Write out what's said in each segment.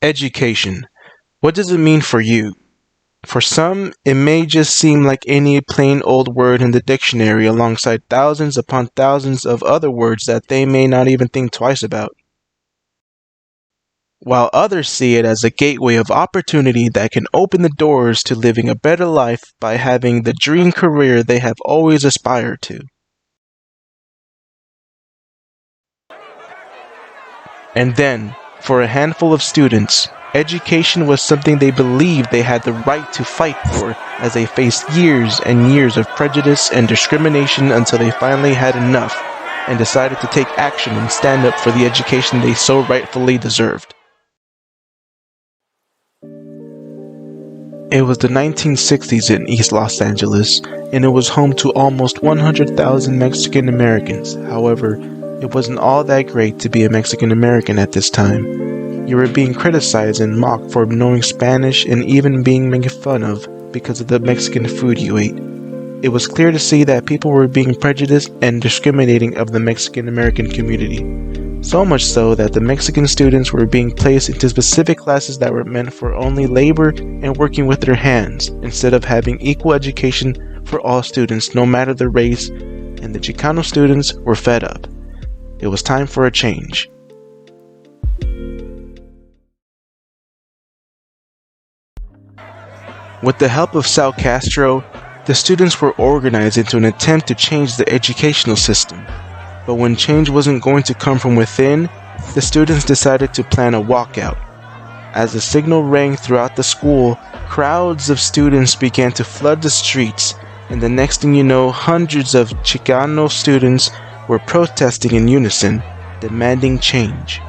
Education. What does it mean for you? For some, it may just seem like any plain old word in the dictionary alongside thousands upon thousands of other words that they may not even think twice about. While others see it as a gateway of opportunity that can open the doors to living a better life by having the dream career they have always aspired to. And then, for a handful of students, education was something they believed they had the right to fight for as they faced years and years of prejudice and discrimination until they finally had enough and decided to take action and stand up for the education they so rightfully deserved. It was the 1960s in East Los Angeles, and it was home to almost 100,000 Mexican Americans. However, it wasn't all that great to be a Mexican American at this time. You were being criticized and mocked for knowing Spanish and even being made fun of because of the Mexican food you ate. It was clear to see that people were being prejudiced and discriminating of the Mexican American community. So much so that the Mexican students were being placed into specific classes that were meant for only labor and working with their hands, instead of having equal education for all students no matter the race, and the Chicano students were fed up. It was time for a change. With the help of Sal Castro, the students were organized into an attempt to change the educational system. But when change wasn't going to come from within, the students decided to plan a walkout. As the signal rang throughout the school, crowds of students began to flood the streets, and the next thing you know, hundreds of Chicano students were protesting in unison, demanding change.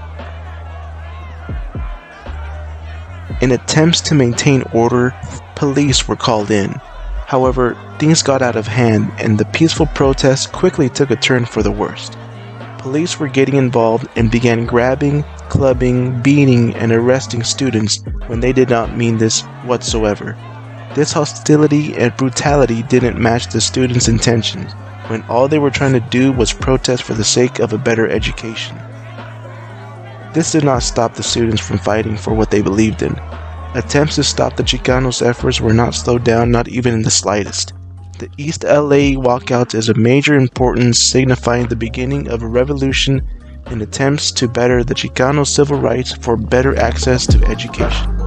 In attempts to maintain order, police were called in. However, things got out of hand and the peaceful protests quickly took a turn for the worst. Police were getting involved and began grabbing, clubbing, beating, and arresting students when they did not mean this whatsoever. This hostility and brutality didn't match the students' intentions, when all they were trying to do was protest for the sake of a better education. This did not stop the students from fighting for what they believed in. Attempts to stop the Chicanos' efforts were not slowed down, not even in the slightest. The East LA walkout is of major importance, signifying the beginning of a revolution in attempts to better the Chicano civil rights for better access to education.